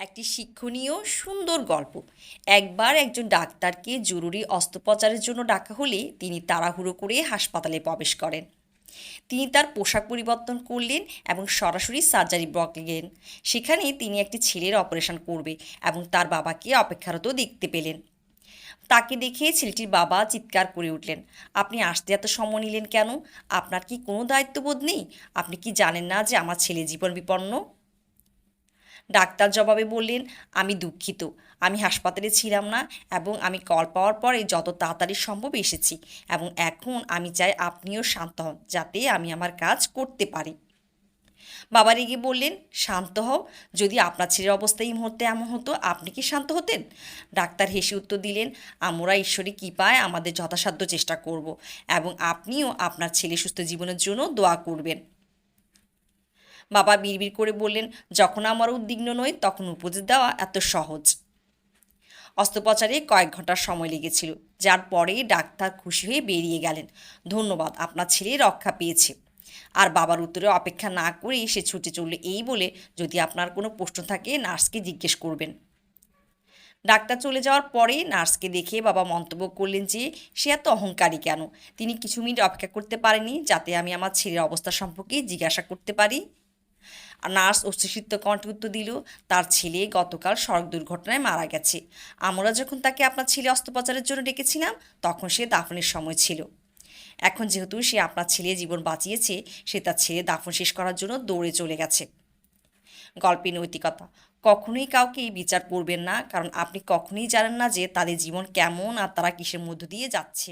একটি শিক্ষণীয় সুন্দর গল্প। একবার একজন ডাক্তারকে জরুরি অস্ত্রোপচারের জন্য ডাকা হলে তিনি তাড়াহুড়ো করে হাসপাতালে প্রবেশ করেন। তিনি তার পোশাক পরিবর্তন করলেন এবং সরাসরি সার্জারি ব্লকে গেলেন। সেখানে তিনি একটি ছেলের অপারেশন করবে এবং তার বাবাকে অপেক্ষারত দেখতে পেলেন। তাকে দেখে ছেলেটির বাবা চিৎকার করে উঠলেন, আপনি আসতে এত সময় নিলেন কেন? আপনার কি কোনো দায়িত্ববোধ নেই? আপনি কি জানেন না যে আমার ছেলে জীবন বিপন্ন? ডাক্তার জবাবে বললেন, আমি দুঃখিত, আমি হাসপাতালে ছিলাম না এবং আমি কল পাওয়ার পরে যত তাড়াতাড়ি সম্ভব এসেছি এবং এখন আমি চাই আপনিও শান্ত হন যাতে আমি আমার কাজ করতে পারি। বাবা রেগে বললেন, শান্ত হও? যদি আপনার ছেলের অবস্থা এই মুহূর্তে এমন হতো আপনি কি শান্ত হতেন? ডাক্তার হেসে উত্তর দিলেন, আমরা ঈশ্বরী কৃপায় আমাদের যথাসাধ্য চেষ্টা করব এবং আপনিও আপনার ছেলে সুস্থ জীবনের জন্য দোয়া করবেন। বাবা বিড়বিড় করে বললেন, যখন আমার উদ্বিগ্ন নই তখন উপদেশ দেওয়া এত সহজ। অস্ত্রোপচারে কয়েক ঘন্টার সময় লেগেছিল, যার পরেই ডাক্তার খুশি হয়ে বেরিয়ে গেলেন। ধন্যবাদ, আপনার ছেলে রক্ষা পেয়েছে। আর বাবার উত্তরে অপেক্ষা না করে সে ছুটে চলল এই বলে, যদি আপনার কোনো প্রশ্ন থাকে নার্সকে জিজ্ঞেস করবেন। ডাক্তার চলে যাওয়ার পরে নার্সকে দেখে বাবা মন্তব্য করলেন যে সে এত অহংকারী কেন। তিনি কিছু মিনিট অপেক্ষা করতে পারেনি যাতে আমি আমার ছেলের অবস্থা সম্পর্কে জিজ্ঞাসা করতে পারি। আর নার্স অশ্রুসিক্ত কণ্ঠে উত্তর দিল, তার ছেলে গতকাল সড়ক দুর্ঘটনায় মারা গেছে। আমরা যখন তাকে আপনার ছেলে অস্ত্রোপচারের জন্য ডেকেছিলাম তখন সে দাফনের সময় ছিল। এখন যেহেতু সে আপনার ছেলে জীবন বাঁচিয়েছে, সে তার ছেলে দাফন শেষ করার জন্য দৌড়ে চলে গেছে। গল্পে নৈতিকতা, কখনোই কাউকে বিচার করবেন না, কারণ আপনি কখনোই জানেন না যে তাদের জীবন কেমন আর তারা কিসের মধ্য দিয়ে যাচ্ছে।